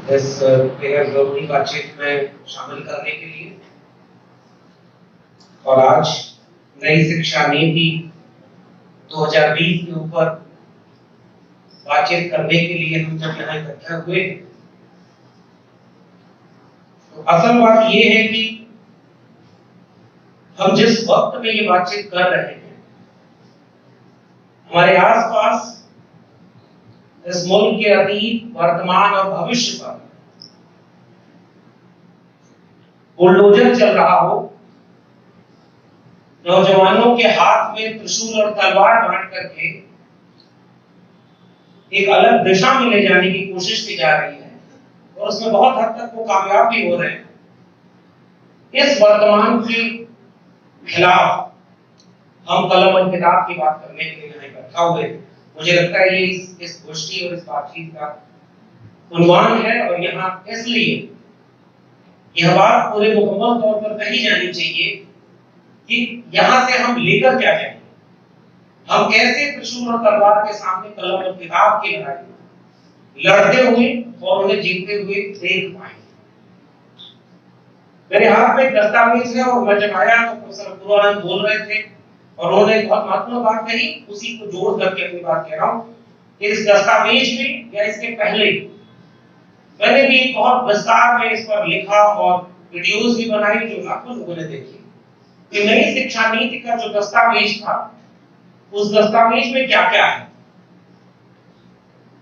इस बेहद जरूरी बातचीत में शामिल करने के लिए। और आज नई शिक्षा नीति 2020 के ऊपर बातचीत करने के लिए हम जब यहाँ इकट्ठा हुए, तो असल बात ये है कि हम जिस वक्त में ये बातचीत कर रहे हैं, हमारे आसपास इस मुल्क के अतीत, वर्तमान और भविष्य पर बुलडोजर चल रहा हो, नौजवानों के हाथ में त्रिशूल और तलवार बांट करके एक अलग दिशा में ले जाने की कोशिश की जा रही है और उसमें बहुत हद तक वो कामयाब भी हो रहे हैं। इस वर्तमान के खिलाफ हम कलम और किताब की बात करने के लिए यहाँ इकट्ठा हुए। मुझे लगता है ये इस गोष्ठी और इस बातचीत का उन्वान है और यहाँ इसलिए यह बात पूरे मुकम्मल तौर पर कही जानी चाहिए कि यहाँ से हम लेकर क्या जाएंगे, हम कैसे त्रिशूल और तलवार के सामने कलम और किताब की लड़ाई लड़ते हुए और उन्हें जीतते हुए देख पाएंगे। मेरे हाथ में एक दस्तावेज है और मैं जब आया तो प्रोफेसर पूर्वानंद बोल रहे थे और उन्होंने बहुत महत्वपूर्ण बात कही, उसी को जोड़ करके अपनी बात कह रहा हूं कि इस दस्तावेज में या इसके पहले मैंने भी बहुत विस्तार में इस पर लिखा और वीडियोस भी बनाई जो लाखों लोगों ने देखी कि नई शिक्षा नीति का जो दस्तावेज था, उस दस्तावेज में क्या क्या है,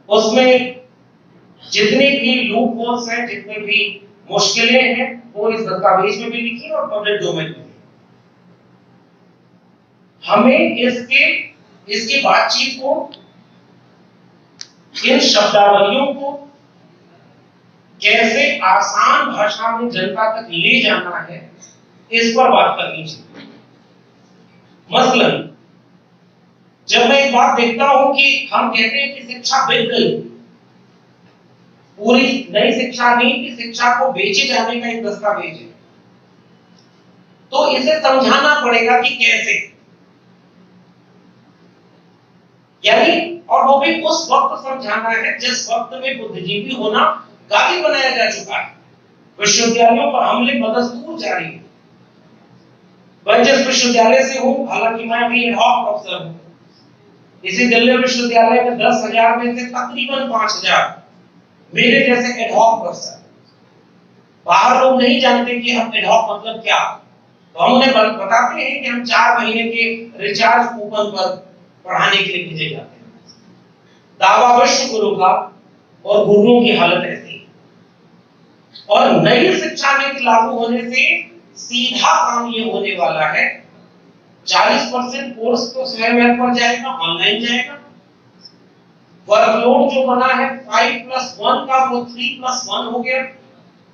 उसमें जितने भी लूप होल्स हैं, जितने भी मुश्किलें हैं, वो इस दस्तावेज में भी लिखी और पब्लिक डोमेन में। हमें इसकी बातचीत को, इन शब्दावलियों को कैसे आसान भाषा में जनता तक ले जाना है, इस पर बात करनी चाहिए। मसलन जब मैं एक बात देखता हूं कि हम कहते हैं कि शिक्षा बिक गई, पूरी नई शिक्षा नीति शिक्षा को बेचे जाने का एक दस्तावेज है, तो इसे समझाना पड़ेगा कि कैसे, यानी और वो भी उस वक्त समझाना है जिस वक्त में बुद्धिजीवी होना गाली बनाया जा चुका है, विश्वविद्यालयों पर हमले बदस्तूर जारी है। मैं जिस विश्वविद्यालय से हूं, हालांकि मैं अभी एडहॉक प्रोफेसर हूं, इसी दिल्ली विश्वविद्यालय में 10,000 में से तकरीबन 5,000 मेरे जैसे एडहॉक प्रोफेसर। बाहर लोग नहीं जानते कि हम एडहॉक मतलब क्या, तो हम उन्हें बताते हैं कि हम 4 महीने के रिचार्ज कूपन पर पढ़ाने के लिए भेजे जाते हैं। दावा विश्व गुरु का और गुरुओं की हालत ऐसी। और नई शिक्षा नीति लागू होने से सीधा काम ये होने वाला है, 40% कोर्स तो स्वयं पर जाएगा, ऑनलाइन जाएगा। वर्कलोड जो बना है 5+1 का वो 3+1 हो गया।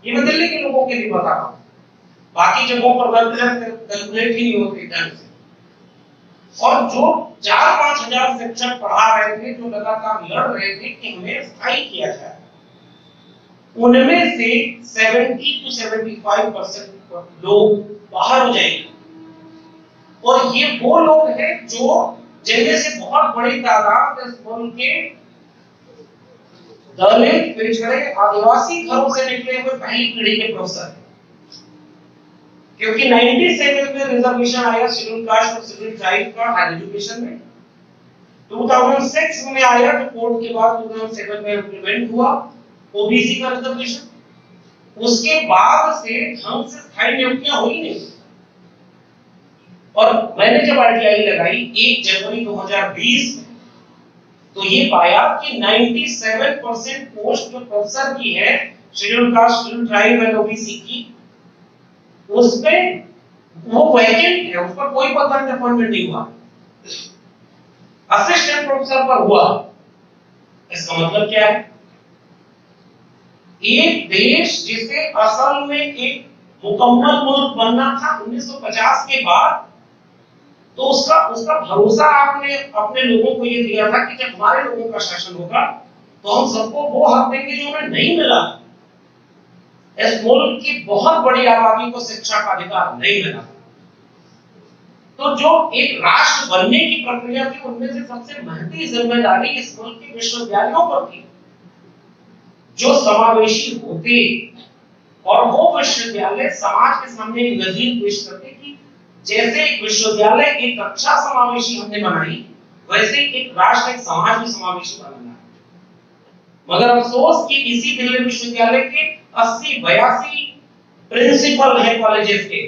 ये मैं दिल्ली के लोगों के लिए बता रहा हूं, बाकी जगहों पर वर्क कैलकुलेट ही नहीं होते ढंग से। और जो 4-5 हजार शिक्षक पढ़ा रहे थे, जो लगातार लड़ रहे थे कि हमें स्थायी किया जाए, उनमें से 70 to 75% लोग बाहर हो जाएंगे। और ये वो लोग हैं जो जिनमें से बहुत बड़ी तादाद इस मुल्क के दलित, पिछड़े, आदिवासी घरों से निकले हुए पहली पीढ़ी के प्रोफेसर हैं। क्योंकि 97 में रिजर्वेशन आया शेड्यूल कास्ट और शेड्यूल ट्राइब का हायर एजुकेशन में, 2006 में आया जो कोर्ट के बाद 2007 में इम्प्लीमेंट हुआ ओबीसी का रिजर्वेशन। उसके बाद से ढंग से स्थायी नियुक्तियां हुई नहीं। और मैंने जब आरटीआई लगाई 1 जनवरी 2020 में, तो ये पाया कि 97% पोस्ट जो प्रोफेसर की है schedule caste, schedule tribe and OBC की, उसमें वो वैकेंट है, उस पर कोई परमानेंट अपॉइंटमेंट नहीं हुआ, असिस्टेंट प्रोफेसर पर हुआ। इसका मतलब क्या है? एक देश जिसे असल में एक मुकम्मल मुल्क बनना था 1950 के बाद, तो उसका भरोसा आपने अपने लोगों को ये दिया था कि जब हमारे लोगों का शासन होगा तो हम सबको वो हक देंगे जो हमें नहीं मिला। इस मुल्क की बहुत बड़ी आबादी को शिक्षा का अधिकार नहीं मिला। तो जो एक राष्ट्र बनने की प्रक्रिया थी, उनमें से सबसे महंगी जिम्मेदारी इस मुल्क के विश्वविद्यालयों पर थी। जो समावेशी होते और वो विश्वविद्यालय समाज के सामने एक नजीर पेश करते कि जैसे एक विश्वविद्यालय एक कक्षा समावेशी हमने बनाई, वैसे एक राष्ट्र, एक समाज भी समावेशी बनाना है। मगर अफसोस कि इसी दिल्ली विश्वविद्यालय के 80-82 प्रिंसिपल है कॉलेजेस के,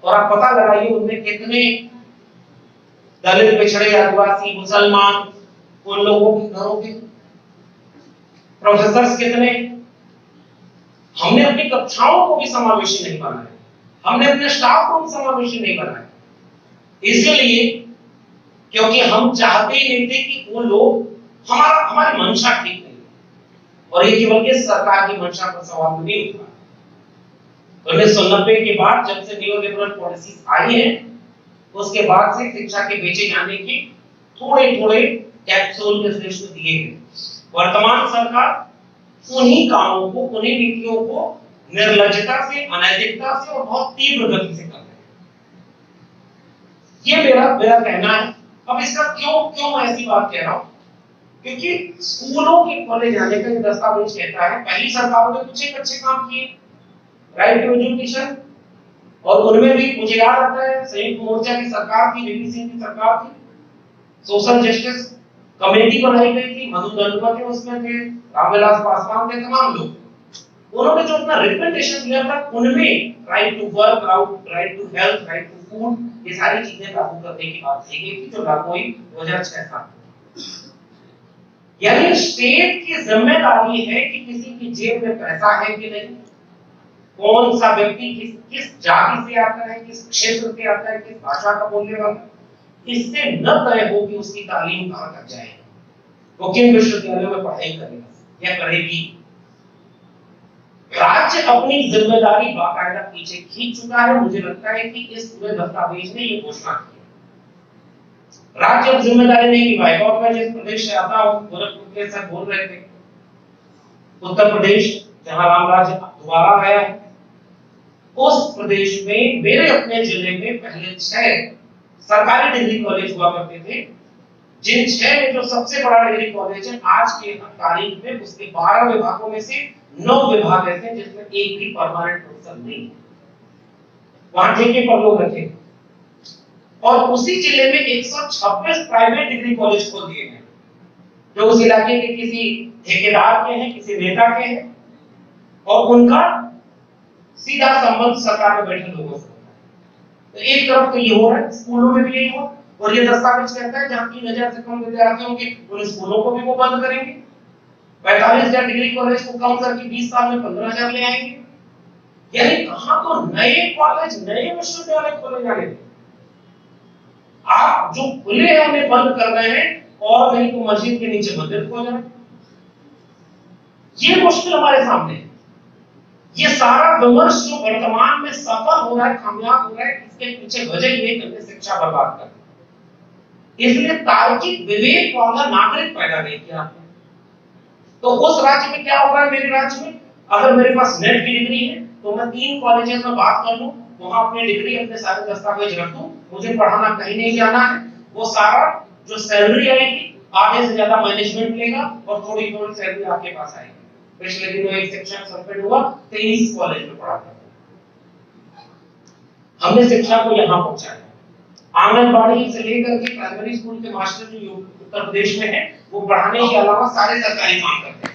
और आप पता लगाइए उनमें कितने दलित, पिछड़े, आदिवासी, मुसलमान, उन लोगों के घरों के प्रोफेसर्स कितने। हमने अपनी कक्षाओं को भी समावेशी नहीं बनाया, हमने अपने स्टाफ को भी समावेशी नहीं बनाया, इसलिए क्योंकि हम चाहते ही नहीं थे कि वो लोग हमारी मंशा ठीक नहीं, और ये केवल के सरकार की मंशा पर सवाल नहीं उठा। 1990 के बाद जब से न्यू लिबरल पॉलिसीज आई है, उसके बाद से शिक्षा के बेचे जाने के थोड़े थोड़े कैप्सूल निर्देश दिए गए। वर्तमान सरकार उन्हीं कामों को, उन्हीं नीतियों को निर्लज्जता से, अनैतिकता से और बहुत तीव्र गति से कर रहे हैं। ये मेरा कहना है। अब इसका क्यों मैं ऐसी बात कह रहा हूं, क्योंकि स्कूलों के खोले जाने का दस्तावेज कहता है पहली सरकारों ने कुछ एक अच्छे काम किए, राइट टू एजुकेशन, और उनमें भी मुझे याद आता है संयुक्त मोर्चा की सरकार थी, वीपी सिंह की सरकार थी, सोशल जस्टिस कमेटी बनाई गई थी, मधु दंडवत उसमें थे, रामविलास पासवान थे, तमाम लोग। उन्होंने जो अपना रिप्रेजेंटेशन दिया था उनमें right to work, right to health, right to food, ये सारी चीजें लागू करने की बात की गई थी, जो लागू हुई 2006 यानी स्टेट की जिम्मेदारी है कि किसी की जेब में पैसा है कि नहीं, कौन सा व्यक्ति किस जाति से आता है, किस क्षेत्र से आता है, किस भाषा का बोलने वाला, इससे न तय हो कि उसकी तालीम कहां तक जाए, वो किन विश्वविद्यालयों में पढ़ाई करेगा या करेगी। राज्य अपनी जिम्मेदारी बाकायदा पीछे खींच चुका है। मुझे लगता है कि इस पूरे दस्तावेज ने ये घोषणा की, राज्य अब जिम्मेदारी नहीं निभाएगा। और मैं जिस प्रदेश से आता हूं, गोरखपुर के सर बोल रहे थे, उत्तर प्रदेश जहां राम राज्य दोबारा आया है, उस प्रदेश में मेरे अपने जिले में पहले 6 सरकारी डिग्री कॉलेज हुआ करते थे, जिन 6 में जो सबसे बड़ा डिग्री कॉलेज है आज के तारीख में, उसके 12 विभागों में से 9 विभाग ऐसे हैं जिसमें एक भी परमानेंट प्रोफेसर नहीं है, वहां ठेके पर लोग रखे। और उसी जिले में 126 प्राइवेट डिग्री कॉलेज खोल दिए गए, जो उस इलाके के किसी ठेकेदार के हैं, किसी नेता के हैं, और उनका सीधा संबंध सरकार में बैठे लोगों से। तो एक तरफ तो ये हो रहा है, स्कूलों में भी यही हो, और ये दस्तावेज कहता है जहां 3000 से कम विद्यार्थी होंगे उन स्कूलों को भी वो बंद करेंगे। 45,000 डिग्री कॉलेज को कम करके 20 साल में 15,000 ले आएंगे। यानी कहां तो नए कॉलेज, नए विश्वविद्यालय खोले जाने, आप जो खुले हैं उन्हें बंद कर रहे हैं, और नहीं तो मस्जिद के नीचे मंदिर खोल रहे हैं। ये मुश्किल हमारे सामने है। ये सारा विमर्श जो वर्तमान में सफल हो रहा है, कामयाब हो रहा है, इसके पीछे वजह ये है कि शिक्षा बर्बाद कर, इसलिए तार्किक विवेक वाला नागरिक पैदा नहीं किया आपने। तो उस राज्य में क्या हो रहा है, मेरे राज्य में अगर मेरे पास नेट की डिग्री है तो मैं 3 कॉलेजेस में बात कर लूं, वहां अपनी डिग्री, अपने सारे दस्तावेज रख दूं, मुझे पढ़ाना कहीं नहीं जाना है, वो सारा जो सैलरी आएगी आधे से ज्यादा मैनेजमेंट लेगा और थोड़ी थोड़ी सैलरी आपके पास आएगी। पिछले दिनों एक सेक्शन सस्पेंड हुआ, 23 कॉलेज में पढ़ा था। हमने शिक्षा को यहां पहुंचाया, आंगनबाड़ी से लेकर के प्राइमरी स्कूल के मास्टर जो उत्तर प्रदेश में है, वो पढ़ाने के अलावा सारे सरकारी काम करते हैं,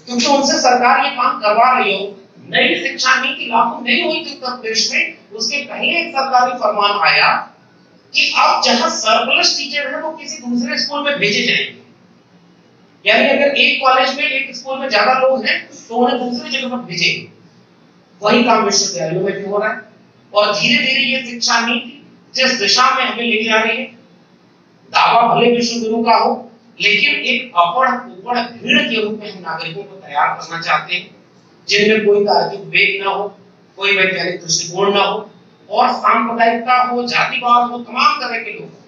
क्योंकि उनसे सरकार ये काम करवा रही हो। नई शिक्षा नीति लागू नहीं हुई थी उत्तर प्रदेश में, उसके पहले एक सरकारी फरमान आया कि अब जहां सरप्लस टीचर है वो किसी दूसरे स्कूल में भेजे जाएंगे। यानी अगर एक कॉलेज में, एक स्कूल में ज्यादा लोग हैं तो उन्हें दूसरी जगह पर भेजेंगे। वही काम विश्वविद्यालयों में भी हो रहा है, और धीरे धीरे ये शिक्षा नीति जिस दिशा में हमें ले जा रही है, दावा भले विश्वगुरु का हो, लेकिन एक अपड़ उपड़ भीड़ के रूप में हम नागरिकों को तैयार करना चाहते हैं, जिनमें कोई तार्किक विवेक ना हो, कोई वैज्ञानिक दृष्टिकोण ना हो, और सांप्रदायिकता हो, जातिवाद हो, तमाम तरह के लोग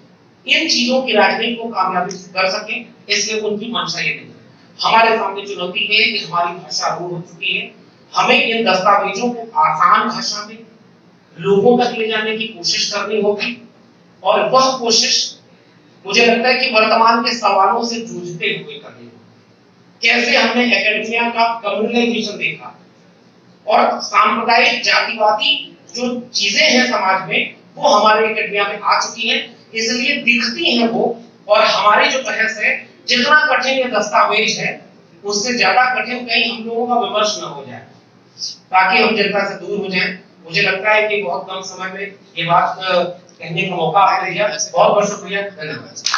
इन चीजों की राजनीति को कामयाबी से कर सके, इसलिए उनकी मंशा ये नहीं। हमारे सामने चुनौती है कि हमारी भाषा रूढ़ हो चुकी है, हमें इन दस्तावेजों को आसान भाषा में लोगों तक ले जाने की कोशिश करनी होगी, और वह कोशिश मुझे लगता है कि वर्तमान के सवालों से जूझते हुए करनी होगी। कैसे हमने एकेडमिया का कम्युनलाइजेशन देखा और सांप्रदायिक जातिवादी जो चीजें हैं समाज में वो हमारे एकेडमिया में आ चुकी हैं, इसलिए दिखती हैं वो। और हमारी जो बहस है, जितना कठिन ये दस्तावेज है उससे ज्यादा कठिन कहीं हम लोगों का विमर्श न हो जाए, ताकि हम जनता से दूर हो जाएं। मुझे लगता है कि बहुत कम समय में ये बात कहने का मौका आपने दिया। बहुत बहुत शुक्रिया, धन्यवाद।